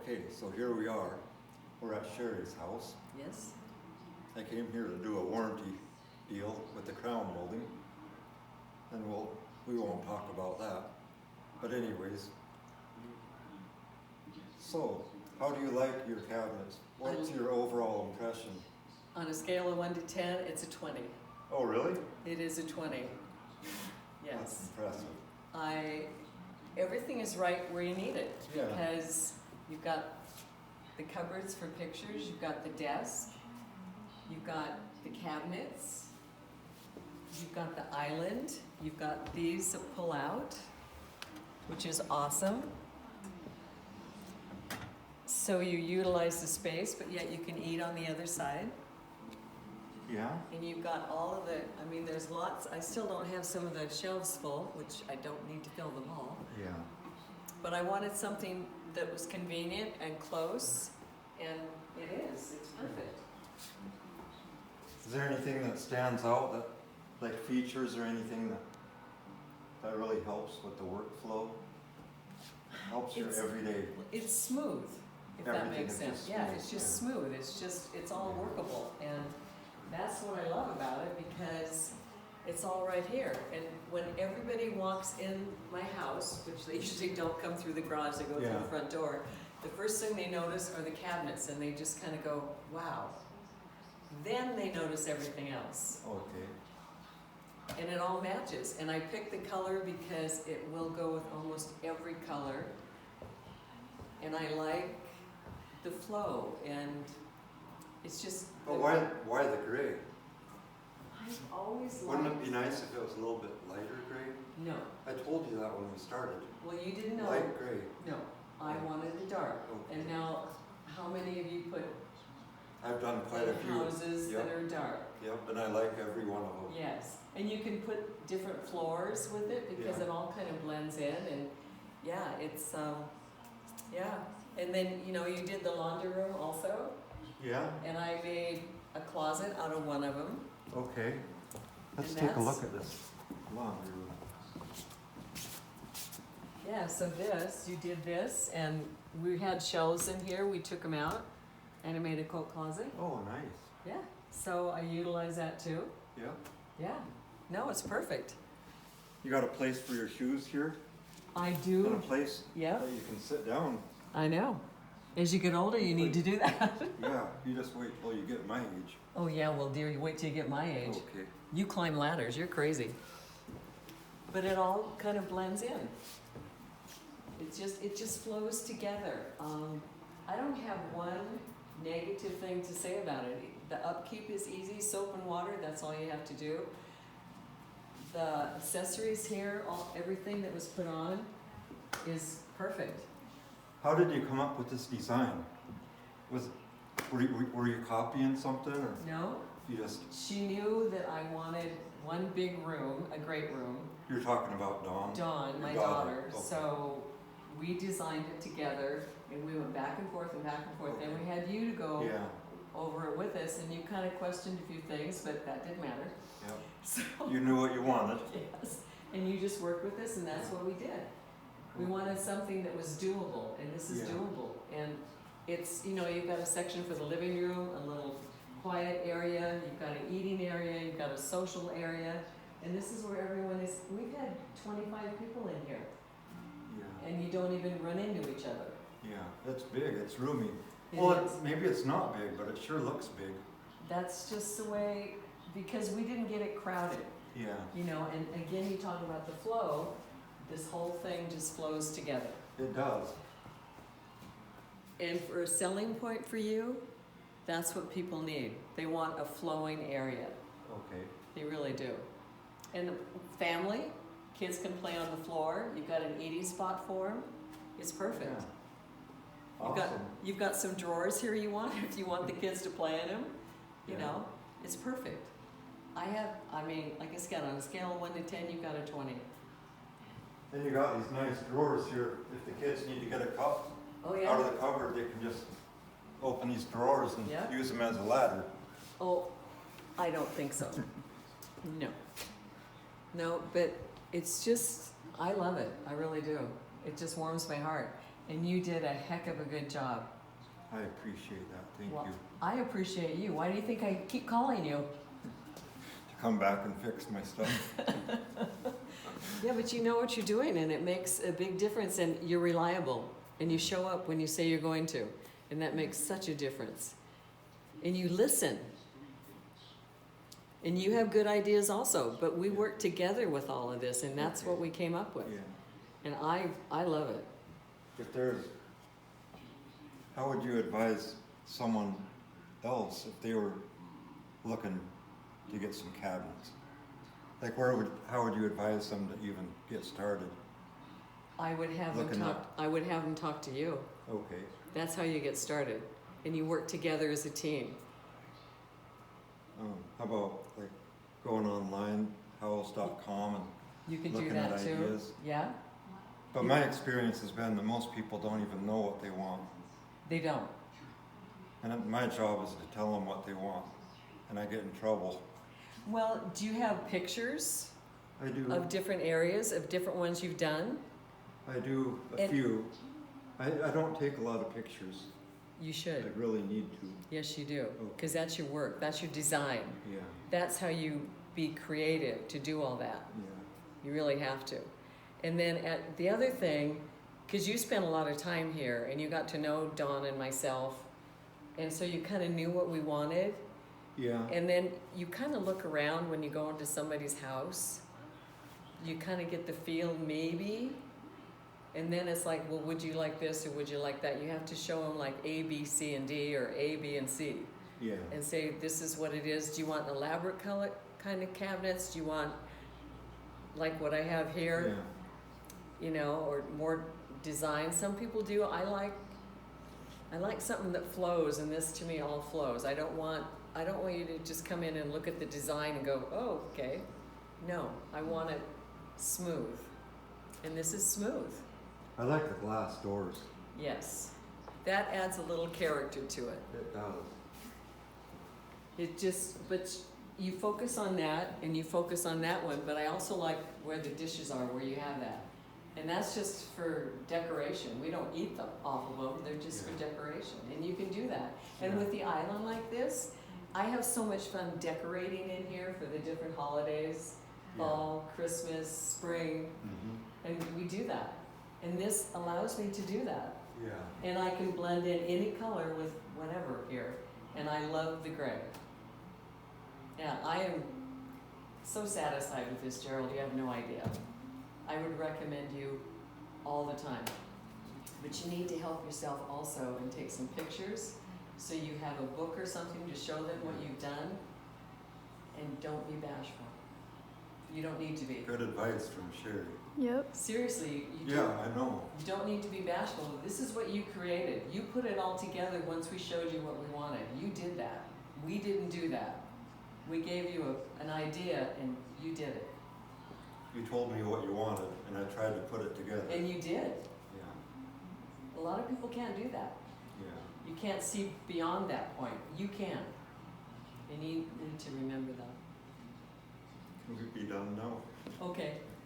Okay, so here we are. We're at Cherie's house. Yes. I came here to do a warranty deal with the crown molding, and we won't talk about that. But anyways, so how do you like your cabinets? What's your overall impression? On a scale of 1 to 10, it's a 20. Oh, really? It is a 20. Yes. That's impressive. Everything is right where you need it, Yeah. because you've got the cupboards for pictures, you've got the desk, you've got the cabinets, you've got the island, you've got these that pull out, which is awesome. So you utilize the space, but yet you can eat on the other side. Yeah? And you've got all of the, I mean, there's lots, I still don't have some of the shelves full, which I don't need to fill them all. Yeah. But I wanted something that was convenient and close, and it is, it's perfect. Is there anything that stands out, that, like features or anything that really helps with the workflow? Helps your everyday. It's smooth, if that Everything makes is sense. just Yeah, smooth, it's just smooth, it's all workable, and that's what I love about it, because it's all right here. And when everybody walks in my house, which they usually don't come through the garage, they go through the front door, the first thing they notice are the cabinets, and they just kind of go, wow. Then they notice everything else. Okay. And it all matches. And I picked the color because it will go with almost every color. And I like the flow, and it's just. But why the gray? I've always liked. Wouldn't it be nice if it was a little bit lighter gray? No. I told you that when we started. Well, you didn't know. Light gray. No, I wanted the dark. Okay. And now, how many of you put I've done quite a in few. houses Yep. that are dark? Yep, and I like every one of them. Yes, and you can put different floors with it, because Yeah. it all kind of blends in, and yeah, it's, yeah. And then, you know, you did the laundry room also, Yeah? and I made a closet out of one of them. Okay. Let's And take a that's- look at this laundry room. Yeah, so this, you did this, and we had shelves in here, we took them out, and I made a coat closet. Oh, nice. Yeah, so I utilize that too. Yeah. Yeah, no, it's perfect. You got a place for your shoes here? I And a do, place yeah, that you can sit down. I know. As you get older, you need to do that. Yeah, you just wait till you get my age. Oh yeah, well dear, you wait till you get my age. Okay. You climb ladders, you're crazy. But it all kind of blends in. It just flows together. I don't have one negative thing to say about it. The upkeep is easy, soap and water, that's all you have to do. The accessories here, everything that was put on is perfect. How did you come up with this design? Were you copying something, or No, you just, she knew that I wanted one big room, a great room. you're talking about Dawn? Dawn, my Your daughter. Okay. So we designed it together, and we went back and forth and back and forth. Then we had you to go Yeah, over it with us, and you kind of questioned a few things, but that didn't matter. yeah. So You knew what you wanted. yes, and you just worked with us, and that's what we did. We wanted something that was doable, and this is Yeah. doable. And it's, you know, you've got a section for the living room, a little quiet area, you've got an eating area, you've got a social area, and this is where everyone is. We've had 25 people in here, Yeah, and you don't even run into each other. yeah. It's big, it's roomy. It Well, is. maybe it's not big, but it sure looks big. That's just the way, because we didn't get it crowded, Yeah, you know, and again, you talk about the flow, this whole thing just flows together. it does. And for a selling point for you, that's what people need. They want a flowing area. Okay. They really do. And family, kids can play on the floor. You've got an eating spot for them. It's perfect. Yeah. You've Awesome. you've got some drawers here you want, if you want the kids to play in them. You Yeah. know, it's perfect. I mean, like I said, on a scale of 1 to 10, you've got a 20. And you got these nice drawers here. If the kids need to get a cup Oh out yeah? of the cupboard, they can just open these drawers and Yeah. use them as a ladder. Oh, I don't think so. No. No, but it's just, I love it. I really do. It just warms my heart. And you did a heck of a good job. I appreciate that, thank Well, you. I appreciate you. Why do you think I keep calling you? To come back and fix my stuff. Yeah, but you know what you're doing, and it makes a big difference, and you're reliable, and you show up when you say you're going to, and that makes such a difference. And you listen. And you have good ideas also, but we work together with all of this, and that's what we came up with. Yeah. And I love it. If there's, how would you advise someone else if they were looking to get some cabinets? Like how would you advise them to even get started? I would have them talk to you. Okay. That's how you get started, and you work together as a team. How about like going online, house.com, and You could do looking that at too. ideas? Yeah, But my experience has been that most people don't even know what they want. they don't. And my job is to tell them what they want, and I get in trouble. Well, do you have pictures I do. of different areas, of different ones you've done? I do a And- few. I don't take a lot of pictures. You I should. really need to. Yes, you do. Because that's your work. That's your design. Yeah, That's how you be creative to do all that. yeah. You really have to. And then at the other thing, because you spent a lot of time here and you got to know Dawn and myself, and so you kind of knew what we wanted. Yeah. And then you kind of look around when you go into somebody's house. You kind of get the feel maybe. And then it's like, well, would you like this or would you like that? You have to show them like A, B, C, and D, or A, B, and C. Yeah. And say, this is what it is. Do you want elaborate color kind of cabinets? Do you want like what I have here? Yeah. You know, or more design? Some people do. I like something that flows, and this to me all flows. I don't want you to just come in and look at the design and go, oh, okay. No, I want it smooth. And this is smooth. I like the glass doors. Yes. That adds a little character to it. It does. But you focus on that and you focus on that one, but I also like where the dishes are, where you have that. And that's just for decoration. We don't eat them off of them, they're just for decoration. And you can do that. And Yeah. with the island like this, I have so much fun decorating in here for the different holidays, fall, Christmas, spring, Mm-hmm. and we do that. And this allows me to do that. Yeah. And I can blend in any color with whatever here. And I love the gray. Yeah, I am so satisfied with this, Gerald, you have no idea. I would recommend you all the time. But you need to help yourself also and take some pictures so you have a book or something to show them what you've done. And don't be bashful. You don't need to be. Good advice from Cherie. Yep. Seriously, you Yeah, I know. You don't need to be bashful. This is what you created. You put it all together once we showed you what we wanted. You did that. We didn't do that. We gave you an idea and you did it. You told me what you wanted, and I tried to put it together. And you did. Yeah. A lot of people can't do that. Yeah. You can't see beyond that point. You can. And you need to remember that. Can we be done now? Okay.